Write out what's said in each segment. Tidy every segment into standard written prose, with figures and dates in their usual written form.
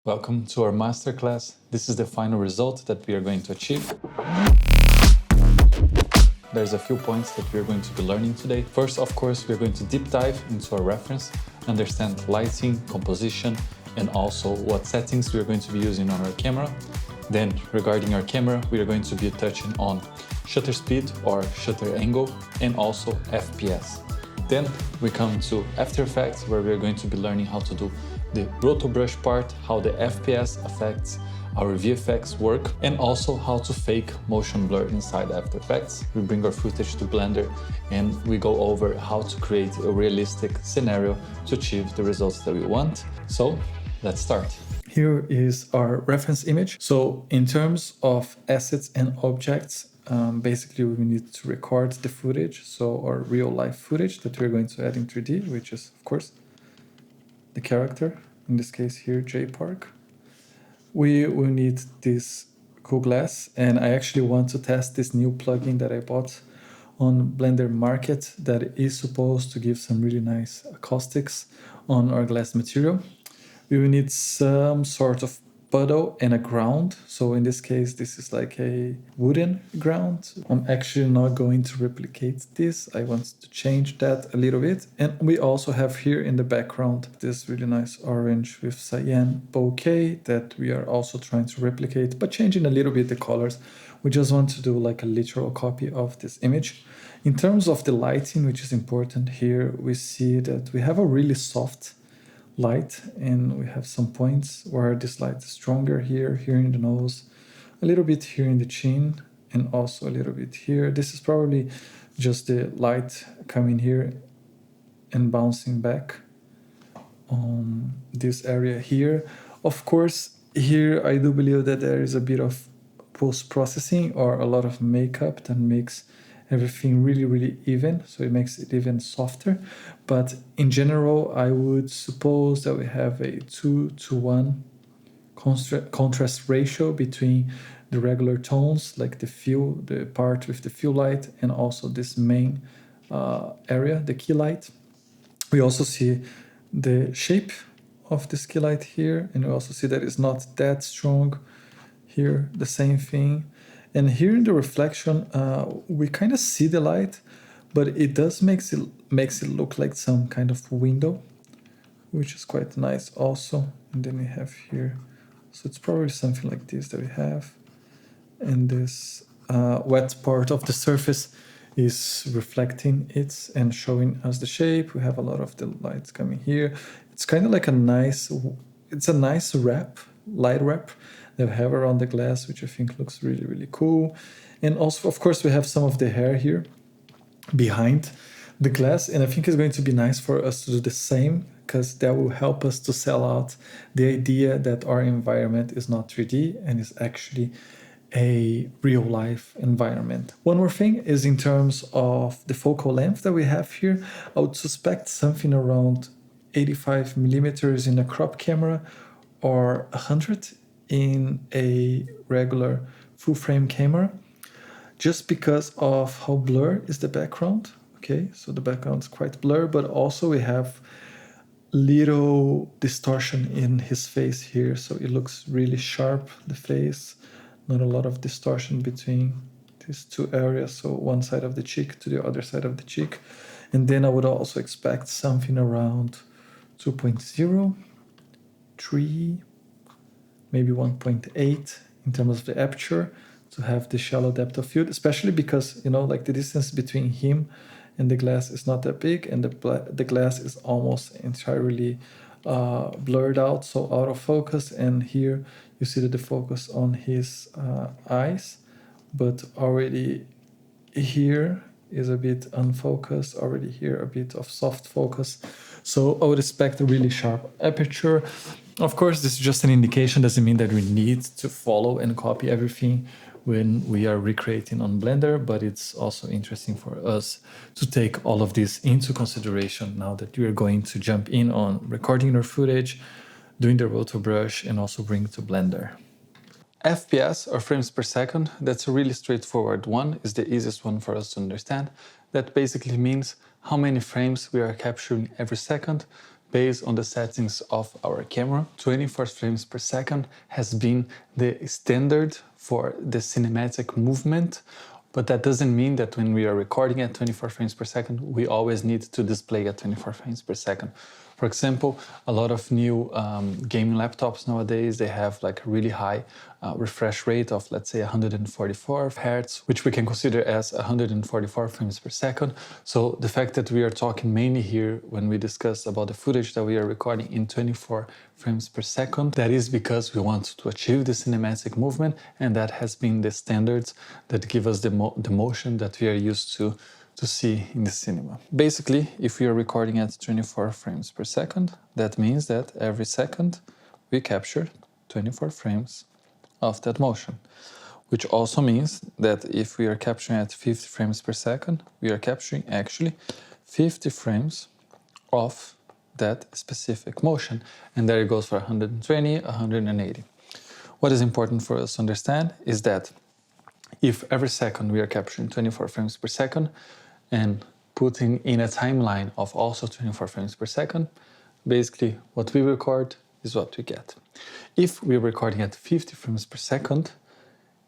Welcome to our masterclass. This is the final result that we are going to achieve. There's a few points that we're going to be learning today. First, of course, we're going to deep dive into our reference, understand lighting, composition, and also what settings we're going to be using on our camera. Then, regarding our camera, we are going to be touching on shutter speed or shutter angle and also FPS. Then we come to After Effects, where we are going to be learning how to do the Rotobrush part, how the FPS affects our VFX work, and also how to fake motion blur inside After Effects. We bring our footage to Blender and we go over how to create a realistic scenario to achieve the results that we want. So let's start. Here is our reference image. So in terms of assets and objects, basically we need to record the footage, so our real life footage that we're going to add in 3D, which is of course the character, in this case here, J Park. We will need this cool glass, and I actually want to test this new plugin that I bought on Blender Market that is supposed to give some really nice acoustics on our glass material. We will need some sort of puddle and a ground. So in this case, this is like a wooden ground. I'm actually not going to replicate this. I want to change that a little bit. And we also have here in the background this really nice orange with cyan bouquet that we are also trying to replicate, but changing a little bit the colors. We just want to do like a literal copy of this image. In terms of the lighting, which is important here, we see that we have a really soft light, and we have some points where this light is stronger here in the nose, a little bit here in the chin, and also a little bit here. This is probably just the light coming here and bouncing back on this area here. Of course, here I do believe that there is a bit of post-processing or a lot of makeup that makes everything really even, so it makes it even softer. But in general, I would suppose that we have a 2:1 contrast ratio between the regular tones, like the part with the fill light, and also this main area, the key light. We also see the shape of this key light here, and we also see that it's not that strong. Here, the same thing. And here in the reflection, we kind of see the light, but it does makes it look like some kind of window, which is quite nice also. And then we have here, so it's probably something like this that we have. And this wet part of the surface is reflecting it and showing us the shape. We have a lot of the lights coming here. It's kind of like a nice light wrap that we have around the glass, which I think looks really cool. And also, of course, we have some of the hair here behind the glass, and I think it's going to be nice for us to do the same, because that will help us to sell out the idea that our environment is not 3D and is actually a real life environment. One more thing is in terms of the focal length that we have here. I would suspect something around 85 millimeters in a crop camera or 100 in a regular full frame camera, just because of how blurred is the background. Okay, so the background is quite blurred, but also we have little distortion in his face here, so it looks really sharp, the face, not a lot of distortion between these two areas, so one side of the cheek to the other side of the cheek. And then I would also expect something around 2.0, 3, maybe 1.8 in terms of the aperture to have the shallow depth of field, especially because, like the distance between him and the glass is not that big, and the glass is almost entirely blurred out, so out of focus. And here you see that the focus on his eyes, but already here is a bit unfocused, already here a bit of soft focus. So I would expect a really sharp aperture. Of course, this is just an indication, doesn't mean that we need to follow and copy everything when we are recreating on Blender, but it's also interesting for us to take all of this into consideration now that we are going to jump in on recording our footage, doing the Rotobrush, and also bring it to Blender. FPS, or frames per second, that's a really straightforward one, is the easiest one for us to understand. That basically means how many frames we are capturing every second based on the settings of our camera. 24 frames per second has been the standard for the cinematic movement, but that doesn't mean that when we are recording at 24 frames per second, we always need to display at 24 frames per second. For example, a lot of new gaming laptops nowadays, they have like a really high refresh rate of, let's say, 144 Hertz, which we can consider as 144 frames per second. So the fact that we are talking mainly here when we discuss about the footage that we are recording in 24 frames per second, that is because we want to achieve the cinematic movement, and that has been the standards that give us the motion that we are used to see in the cinema. Basically, if we are recording at 24 frames per second, that means that every second we capture 24 frames of that motion, which also means that if we are capturing at 50 frames per second, we are capturing actually 50 frames of that specific motion. And there it goes for 120, 180. What is important for us to understand is that if every second we are capturing 24 frames per second, and putting in a timeline of also 24 frames per second, basically what we record is what we get. If we're recording at 50 frames per second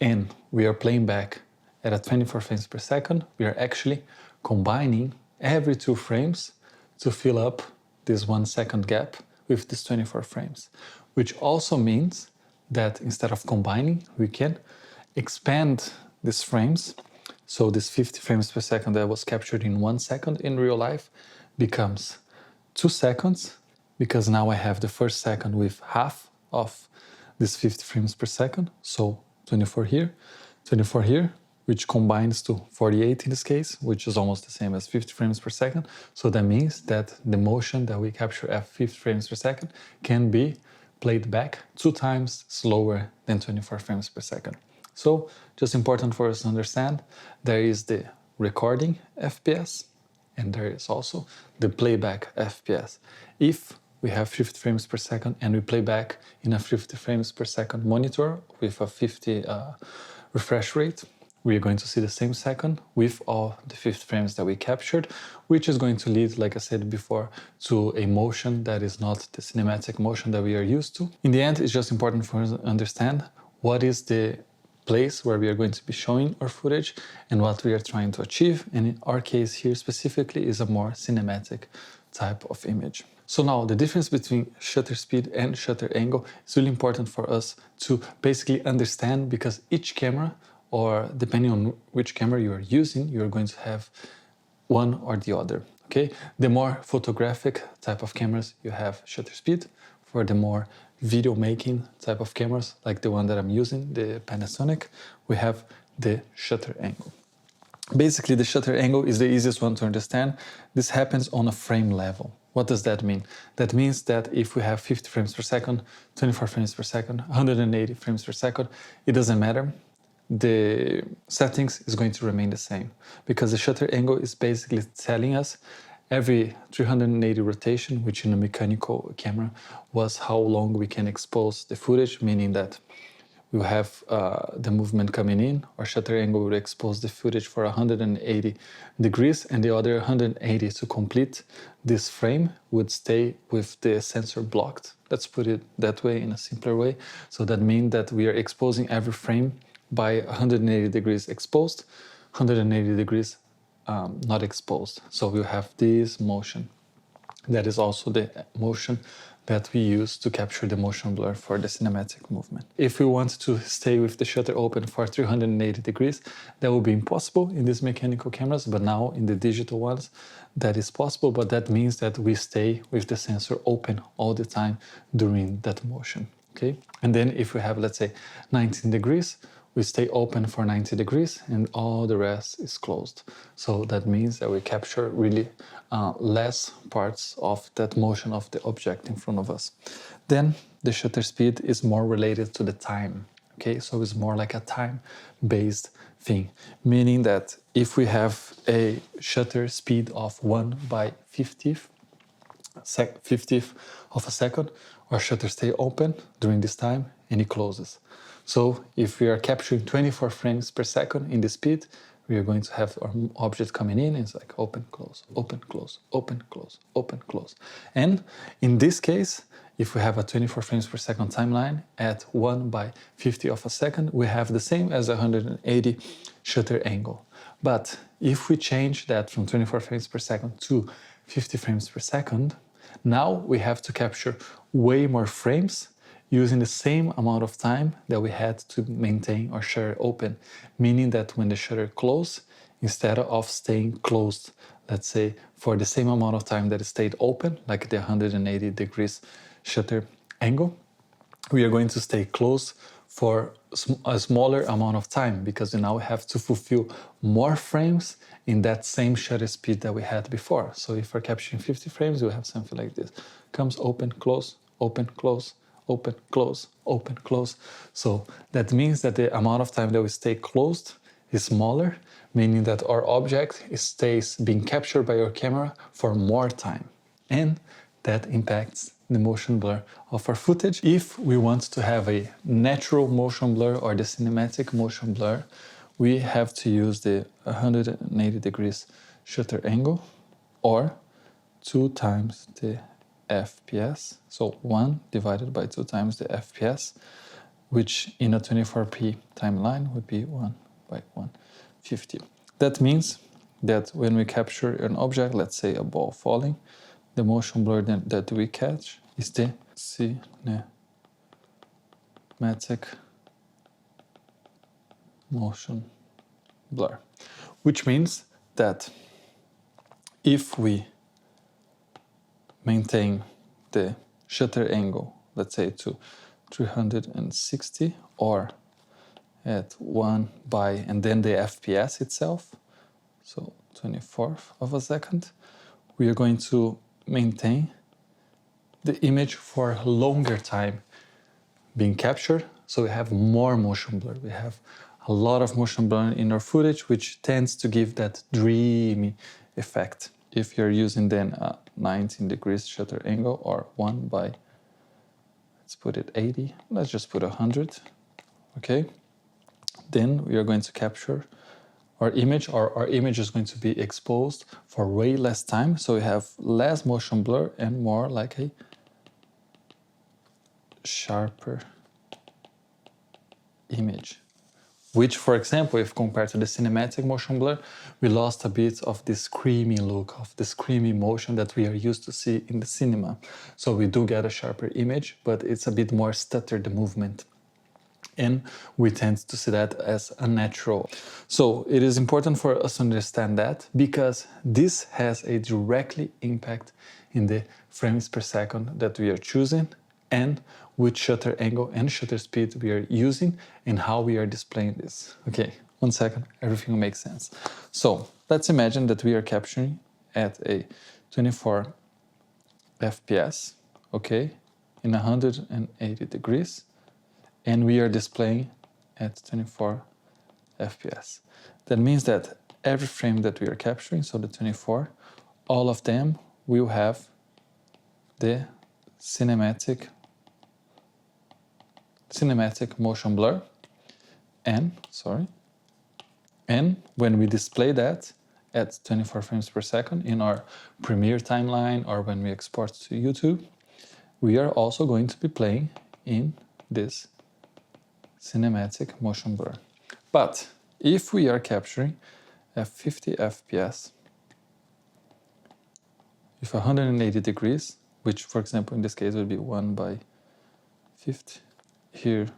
and we are playing back at a 24 frames per second, we are actually combining every 2 frames to fill up this 1 second gap with this 24 frames, which also means that instead of combining, we can expand these frames. So this 50 frames per second that was captured in 1 second in real life becomes 2 seconds, because now I have the first second with half of this 50 frames per second. So 24 here, which combines to 48 in this case, which is almost the same as 50 frames per second. So that means that the motion that we capture at 50 frames per second can be played back 2 times slower than 24 frames per second. So, just important for us to understand, there is the recording FPS and there is also the playback FPS. If we have 50 frames per second and we play back in a 50 frames per second monitor with a 50 refresh rate, we are going to see the same second with all the 50 frames that we captured, which is going to lead, like I said before, to a motion that is not the cinematic motion that we are used to. In the end, it's just important for us to understand what is the place where we are going to be showing our footage and what we are trying to achieve. And in our case here specifically is a more cinematic type of image. So now the difference between shutter speed and shutter angle is really important for us to basically understand, because each camera, or depending on which camera you are using, you're going to have one or the other. Okay, the more photographic type of cameras, you have shutter speed. For the more video making type of cameras, like the one that I'm using, the Panasonic, we have the shutter angle. Basically, the shutter angle is the easiest one to understand. This happens on a frame level. What does that mean? That means that if we have 50 frames per second, 24 frames per second, 180 frames per second, it doesn't matter. The settings is going to remain the same, because the shutter angle is basically telling us every 380 rotation, which in a mechanical camera was how long we can expose the footage, meaning that we have the movement coming in, our shutter angle would expose the footage for 180 degrees, and the other 180 to complete this frame would stay with the sensor blocked. Let's put it that way, in a simpler way. So that means that we are exposing every frame by 180 degrees exposed, 180 degrees not exposed. So we have this motion. That is also the motion that we use to capture the motion blur for the cinematic movement. If we want to stay with the shutter open for 380 degrees, that will be impossible in these mechanical cameras, but now in the digital ones, that is possible, but that means that we stay with the sensor open all the time during that motion, okay? And then if we have, let's say, 19 degrees, we stay open for 90 degrees and all the rest is closed. So that means that we capture really less parts of that motion of the object in front of us. Then the shutter speed is more related to the time. Okay, so it's more like a time-based thing, meaning that if we have a shutter speed of 1/50th of a second, our shutter stay open during this time and it closes. So if we are capturing 24 frames per second in the speed, we are going to have our object coming in. It's like open, close, open, close, open, close, open, close. And in this case, if we have a 24 frames per second timeline at 1/50 of a second, we have the same as 180 shutter angle. But if we change that from 24 frames per second to 50 frames per second, now we have to capture way more frames using the same amount of time that we had to maintain our shutter open, meaning that when the shutter closed, instead of staying closed, let's say for the same amount of time that it stayed open, like the 180 degrees shutter angle, we are going to stay closed for a smaller amount of time, because now we have to fulfill more frames in that same shutter speed that we had before. So if we're capturing 50 frames, we'll have something like this. Comes open, close, open, close, open, close, open, close. So that means that the amount of time that we stay closed is smaller, meaning that our object stays being captured by our camera for more time. And that impacts the motion blur of our footage. If we want to have a natural motion blur or the cinematic motion blur, we have to use the 180 degrees shutter angle, or 2 times the FPS. So 1 divided by 2 times the FPS, which in a 24p timeline would be 1/150. That means that when we capture an object, let's say a ball falling, the motion blur that we catch is the cinematic motion blur, which means that if we maintain the shutter angle, let's say to 360, or at 1 and then the FPS itself, so 24th of a second, we are going to maintain the image for a longer time being captured, so we have more motion blur. We have a lot of motion blur in our footage, which tends to give that dreamy effect. If you're using then a 19 degrees shutter angle, or let's put it 80, let's just put 100, okay? Then we are going to capture our image, or our image is going to be exposed for way less time, so we have less motion blur and more like a sharper image. Which, for example, if compared to the cinematic motion blur, we lost a bit of this creamy look, of this creamy motion that we are used to see in the cinema. So we do get a sharper image, but it's a bit more stuttered, the movement. And we tend to see that as unnatural. So it is important for us to understand that, because this has a directly impact in the frames per second that we are choosing, and which shutter angle and shutter speed we are using, and how we are displaying this. Okay, 1 second, everything makes sense. So let's imagine that we are capturing at a 24 FPS, okay, in 180 degrees, and we are displaying at 24 FPS. That means that every frame that we are capturing, so the 24, all of them will have the cinematic motion blur, and when we display that at 24 frames per second in our Premiere timeline, or when we export to YouTube, we are also going to be playing in this cinematic motion blur. But if we are capturing at 50 FPS with 180 degrees, which for example in this case would be 1/50, here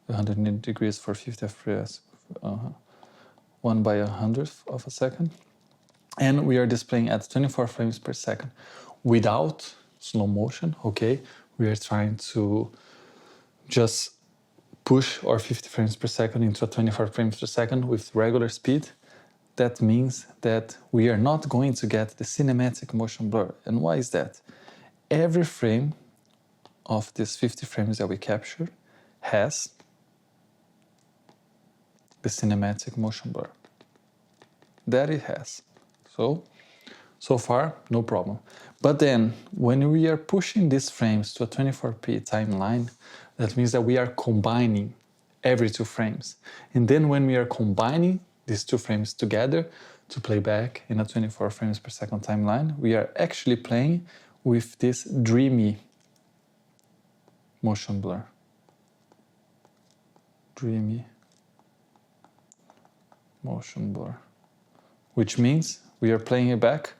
180 degrees for 50 FPS, 1/100th of a second, and we are displaying at 24 frames per second without slow motion, okay? We are trying to just push our 50 frames per second into a 24 frames per second with regular speed. That means that we are not going to get the cinematic motion blur. And why is that? Every frame of these 50 frames that we capture has the cinematic motion blur. That it has. So far, no problem. But then, when we are pushing these frames to a 24p timeline, that means that we are combining every 2 frames. And then when we are combining these two frames together to play back in a 24 frames per second timeline, we are actually playing with this dreamy motion blur. Dreamy motion blur. Which means we are playing it back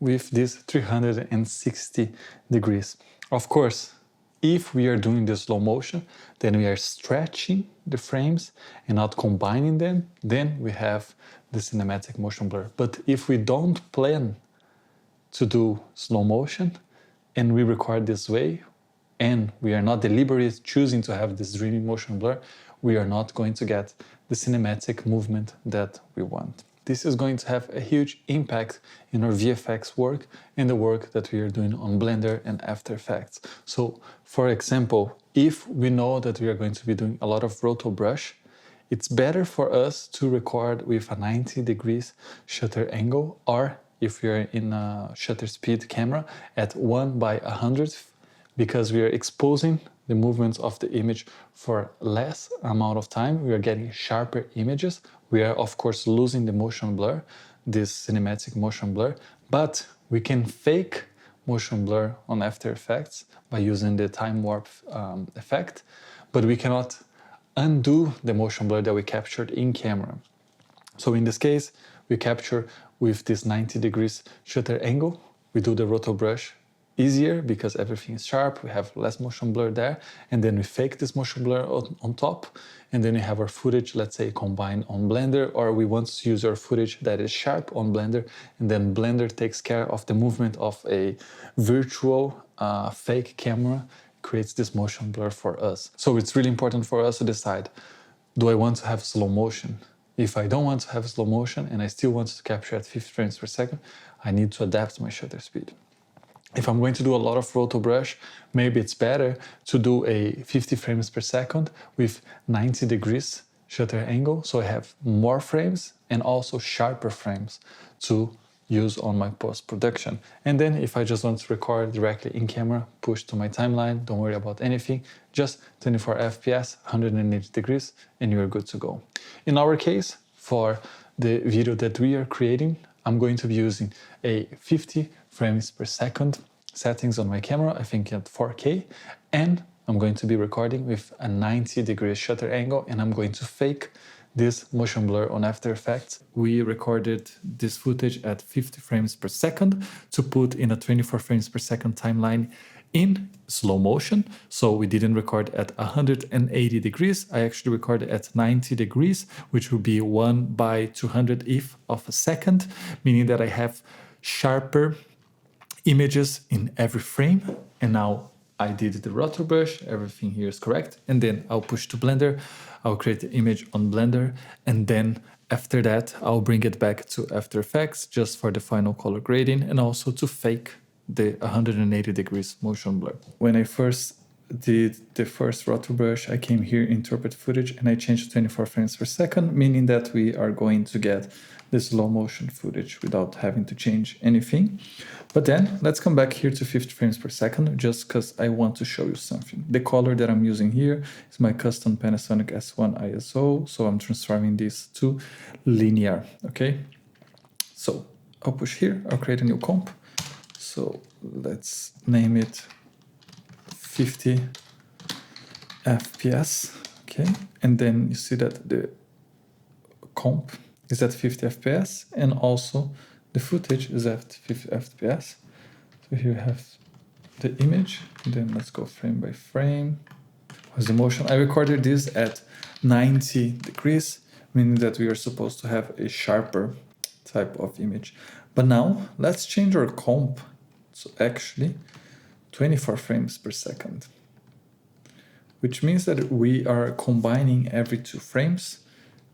with this 360 degrees. Of course, if we are doing the slow motion, then we are stretching the frames and not combining them, then we have the cinematic motion blur. But if we don't plan to do slow motion and we record this way, and we are not deliberately choosing to have this dreamy motion blur, we are not going to get the cinematic movement that we want. This is going to have a huge impact in our VFX work and the work that we are doing on Blender and After Effects. So, for example, if we know that we are going to be doing a lot of Rotobrush, it's better for us to record with a 90 degrees shutter angle, or if we are in a shutter speed camera at 1/100, because we are exposing the movements of the image for less amount of time. We are getting sharper images. We are, of course, losing the motion blur, this cinematic motion blur, but we can fake motion blur on After Effects by using the time warp effect, but we cannot undo the motion blur that we captured in camera. So in this case, we capture with this 90 degrees shutter angle. We do the Rotobrush easier because everything is sharp, we have less motion blur there, and then we fake this motion blur on top, and then we have our footage, let's say, combined on Blender, or we want to use our footage that is sharp on Blender, and then Blender takes care of the movement of a virtual fake camera, creates this motion blur for us. So it's really important for us to decide, do I want to have slow motion? If I don't want to have slow motion and I still want to capture at 50 frames per second, I need to adapt my shutter speed. If I'm going to do a lot of Rotobrush, maybe it's better to do a 50 frames per second with 90 degrees shutter angle, so I have more frames and also sharper frames to use on my post-production. And then if I just want to record directly in camera, push to my timeline, don't worry about anything, just 24 FPS, 180 degrees, and you're good to go. In our case, for the video that we are creating, I'm going to be using a 50 frames per second settings on my camera, I think at 4K, and I'm going to be recording with a 90 degrees shutter angle, and I'm going to fake this motion blur on After Effects. We recorded this footage at 50 frames per second to put in a 24 frames per second timeline in slow motion. So we didn't record at 180 degrees. I actually recorded at 90 degrees, which would be 1/200th of a second, meaning that I have sharper images in every frame. And now I did the Rotobrush, everything here is correct. And then I'll push to Blender, I'll create the image on Blender, and then after that, I'll bring it back to After Effects just for the final color grading and also to fake the 180 degrees motion blur. When I first did the first Rotobrush, I came here, interpret footage, and I changed to 24 frames per second, meaning that we are going to get the slow motion footage without having to change anything. But then let's come back here to 50 frames per second, just because I want to show you something. The color that I'm using here is my custom Panasonic S1 ISO, so I'm transforming this to linear, okay? So I'll push here, I'll create a new comp. So let's name it 50 FPS, okay? And then you see that the comp is at 50 FPS and also the footage is at 50 FPS. So here you have the image, and then let's go frame by frame. Where's the motion? I recorded this at 90 degrees, meaning that we are supposed to have a sharper type of image. But now let's change our comp. So actually 24 frames per second, which means that we are combining every 2 frames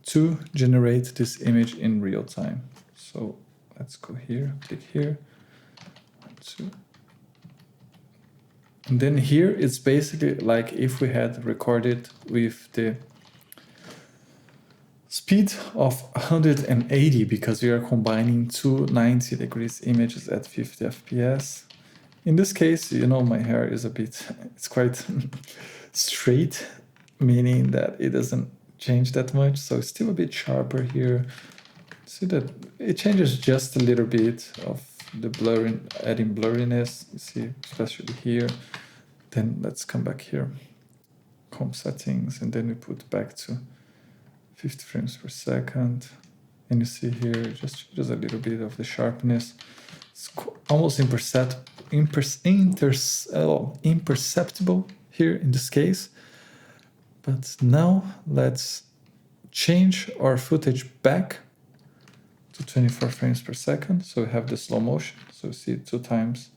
to generate this image in real time. So let's go here, click here, 1, 2. And then here it's basically like if we had recorded with the speed of 180, because we are combining 2 90 degrees images at 50 FPS. In this case, you know, my hair is a bit, it's quite straight, meaning that it doesn't change that much, so it's still a bit sharper here. See that it changes just a little bit of the blurring, adding blurriness, you see, especially here. Then let's come back here, comp settings, and then we put back to 50 frames per second. And you see here, just a little bit of the sharpness. It's almost imperceptible here in this case. But now let's change our footage back to 24 frames per second. So we have the slow motion. So you see it 2 times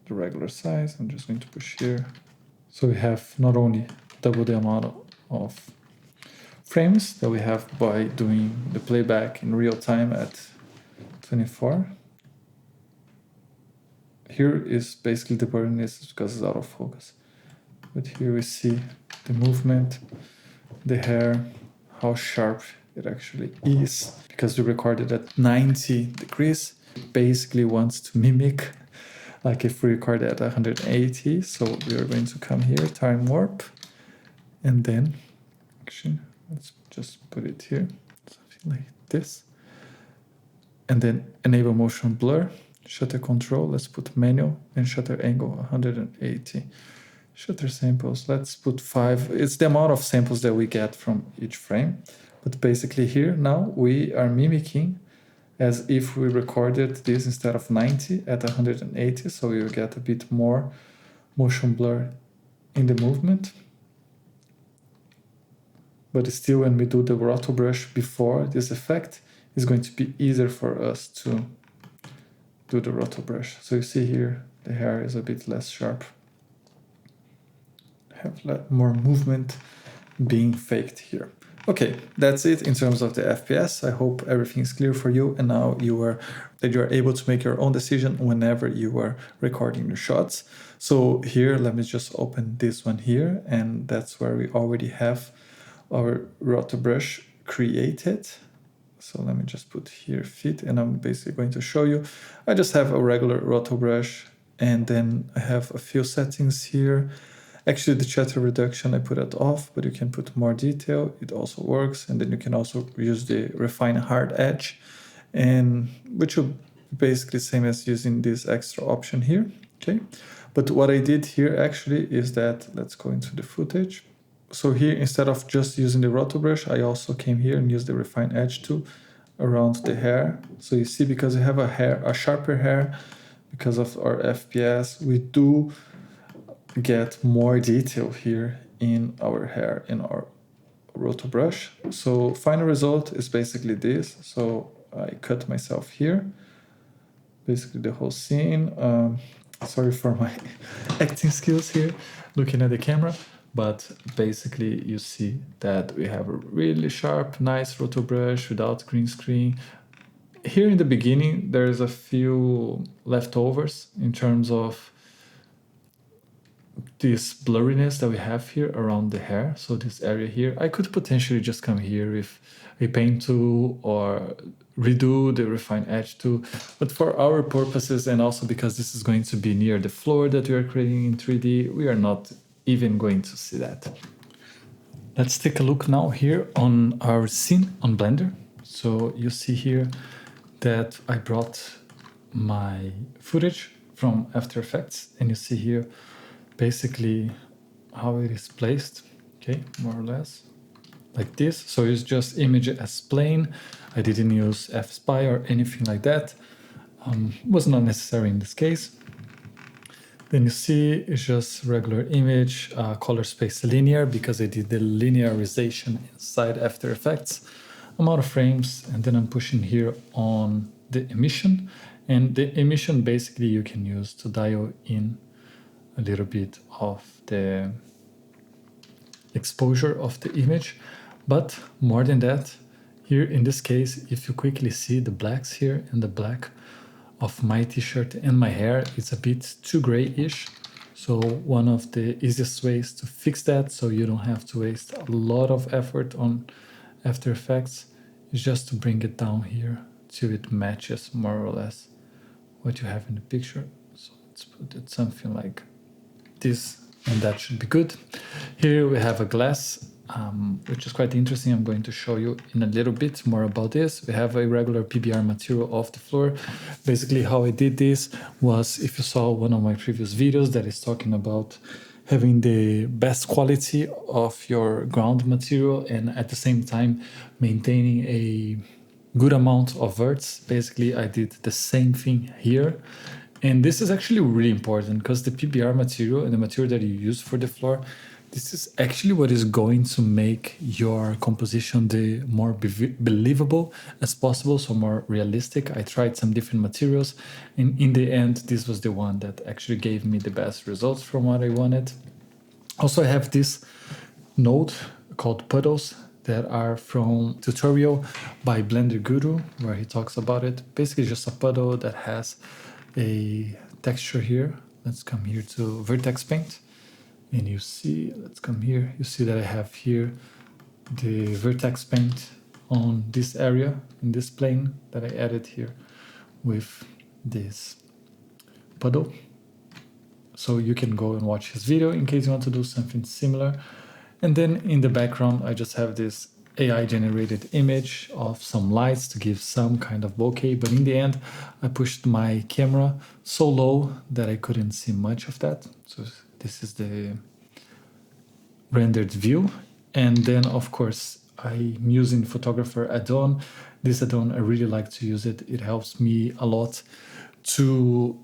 the regular size. I'm just going to push here. So we have not only double the amount of frames that we have by doing the playback in real time at 24. Here is basically the blurriness because it's out of focus. But here we see the movement, the hair, how sharp it actually is. Because we recorded at 90 degrees, it basically wants to mimic like if we record at 180. So we are going to come here, time warp, and then actually let's just put it here, something like this. And then enable motion blur, shutter control, let's put manual, and shutter angle 180. Shutter samples, let's put 5. It's the amount of samples that we get from each frame. But basically here now we are mimicking as if we recorded this instead of 90 at 180. So we will get a bit more motion blur in the movement. But still, when we do the Rotobrush before this effect, it's going to be easier for us to do the Rotobrush. So you see here, the hair is a bit less sharp. Have more movement being faked here. Okay, that's it in terms of the FPS. I hope everything is clear for you, and now you are able to make your own decision whenever you are recording your shots. So here, let me just open this one here, and that's where we already have our Rotobrush created. So let me just put here fit, and I'm basically going to show you. I just have a regular Rotobrush, and then I have a few settings here. Actually, the chatter reduction, I put it off, but you can put more detail. It also works. And then you can also use the refine hard edge, and which will basically same as using this extra option here. Okay. But what I did here actually is that, let's go into the footage. So here, instead of just using the Rotobrush, I also came here and used the refine edge tool around the hair. So you see, because we have a sharper hair, because of our FPS, we do get more detail here in our hair, in our Rotobrush. So final result is basically this. So I cut myself here, basically the whole scene. Sorry for my acting skills here, looking at the camera, but basically you see that we have a really sharp, nice Rotobrush without green screen. Here in the beginning, there's a few leftovers in terms of this blurriness that we have here around the hair. So this area here, I could potentially just come here with a paint tool or redo the refine edge tool. But for our purposes, and also because this is going to be near the floor that we are creating in 3D, we are not even going to see that. Let's take a look now here on our scene on Blender. So you see here that I brought my footage from After Effects, and you see here basically how it is placed, okay, more or less like this. So it's just image as plain. I didn't use F-Spy or anything like that. Was not necessary in this case. Then you see it's just regular image, color space linear, because I did the linearization inside After Effects, amount of frames, and then I'm pushing here on the emission. And the emission basically you can use to dial in a little bit of the exposure of the image. But more than that, here in this case, if you quickly see the blacks here and the black of my t-shirt and my hair, it's a bit too grayish. So one of the easiest ways to fix that, so you don't have to waste a lot of effort on After Effects, is just to bring it down here till it matches more or less what you have in the picture. So let's put it something like this, and that should be good. Here we have a glass which is quite interesting. I'm going to show you in a little bit more about this. We have a regular PBR material off the floor. Basically, how I did this was, if you saw one of my previous videos that is talking about having the best quality of your ground material and at the same time maintaining a good amount of verts. Basically, I did the same thing here. And this is actually really important because the PBR material and the material that you use for the floor, this is actually what is going to make your composition the more believable as possible, so more realistic. I tried some different materials, and in the end, this was the one that actually gave me the best results from what I wanted. Also, I have this node called puddles that are from tutorial by Blender Guru, where he talks about it. Basically, just a puddle that has a texture here. Let's come here to vertex paint. And you see, let's come here. You see that I have here the vertex paint on this area, in this plane that I added here with this puddle. So you can go and watch his video in case you want to do something similar. And then in the background, I just have this AI generated image of some lights to give some kind of bokeh. But in the end, I pushed my camera so low that I couldn't see much of that. So this is the rendered view. And then, of course, I'm using Photographer add-on. This add-on, I really like to use it. It helps me a lot to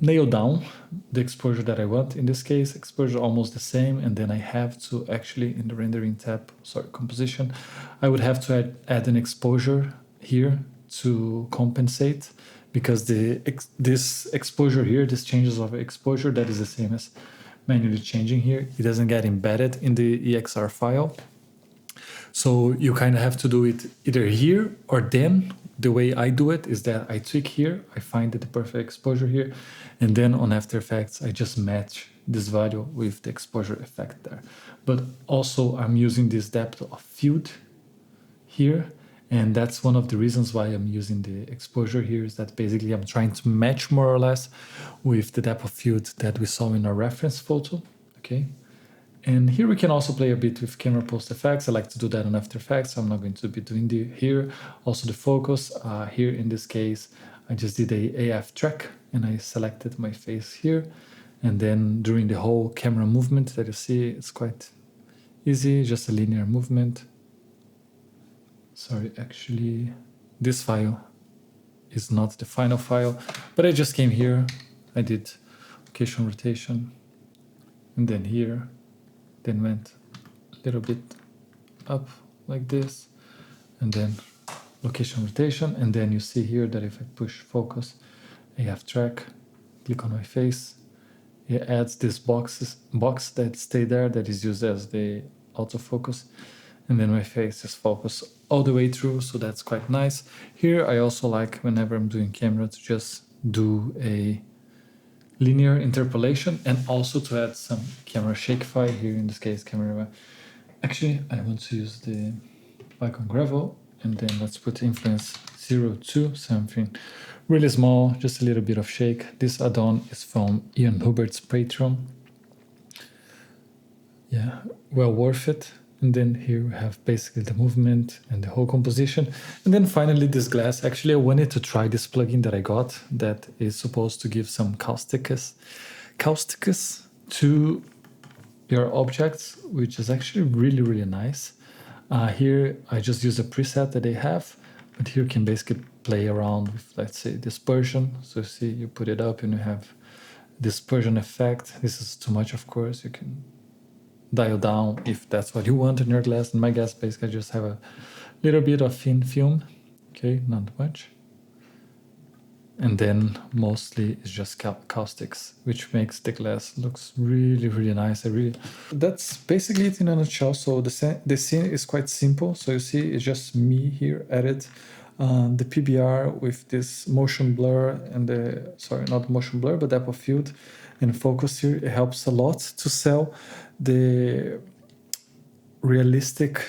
nail down the exposure that I want. In this case, exposure almost the same. And then I have to actually, in the rendering tab, composition, I would have to add an exposure here to compensate, because this exposure here, this changes of exposure, that is the same as manually changing here. It doesn't get embedded in the EXR file. So you kind of have to do it either here or then. The way I do it is that I tweak here, I find the perfect exposure here, and then on After Effects, I just match this value with the exposure effect there. But also I'm using this depth of field here, and that's one of the reasons why I'm using the exposure here, is that basically I'm trying to match more or less with the depth of field that we saw in our reference photo, okay? And here we can also play a bit with camera post effects. I like to do that on After Effects. So I'm not going to be doing here. Also the focus, here in this case, I just did a AF track and I selected my face here. And then during the whole camera movement that you see, it's quite easy, just a linear movement. Sorry, actually, this file is not the final file, but I just came here, I did location rotation, and then here, then went a little bit up like this, and then location rotation, and then you see here that if I push focus, AF track, click on my face, it adds this box that stay there that is used as the autofocus, and then my face is focused all the way through, so that's quite nice. Here I also like, whenever I'm doing camera, to just do a linear interpolation and also to add some camera shakify. Here in this case, camera. Actually, I want to use the icon gravel, and then let's put influence 0 something really small, just a little bit of shake. This add-on is from Ian Hubert's Patreon. Yeah, well worth it. And then here we have basically the movement and the whole composition. And then finally this glass. Actually, I wanted to try this plugin that I got that is supposed to give some causticus to your objects, which is actually really, really nice. Here I just use a preset that they have, but here you can basically play around with, let's say, dispersion. So see, you put it up and you have dispersion effect. This is too much, of course. You can dial down if that's what you want in your glass. In my glass, basically, I just have a little bit of thin film, okay, not much. And then mostly it's just caustics, which makes the glass looks really, really nice. That's basically it in a nutshell. So the scene is quite simple. So you see, it's just me here added the PBR with this motion blur and the, sorry, not motion blur, but depth of field and focus here. It helps a lot to sell the realistic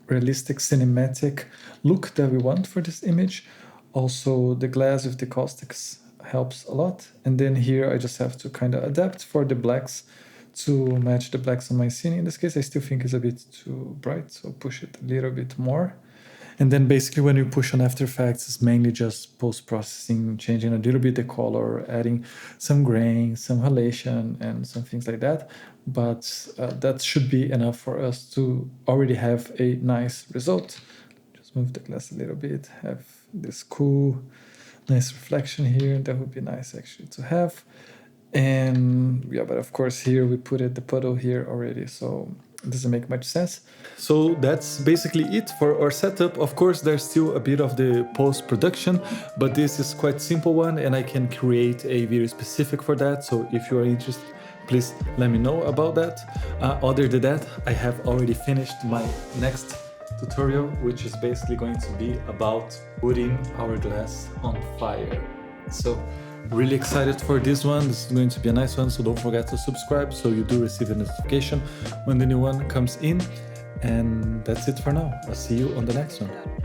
cinematic look that we want for this image. Also the glass with the caustics helps a lot. And then here I just have to kind of adapt for the blacks to match the blacks on my scene. In this case, I still think it's a bit too bright, so push it a little bit more. And then basically when you push on After Effects, it's mainly just post-processing, changing a little bit the color, adding some grain, some halation, and some things like that. But that should be enough for us to already have a nice result. Just move the glass a little bit, have this cool, nice reflection here. That would be nice actually to have. And yeah, but of course here we put the puddle here already, so it doesn't make much sense. So that's basically it for our setup. Of course, there's still a bit of the post-production, but this is quite simple one, and I can create a video specific for that. So if you are interested, please let me know about that. Other than that, I have already finished my next tutorial, which is basically going to be about putting our glass on fire. So really excited for this one. This is going to be a nice one, so don't forget to subscribe so you do receive a notification when the new one comes in. And that's it for now. I'll see you on the next one.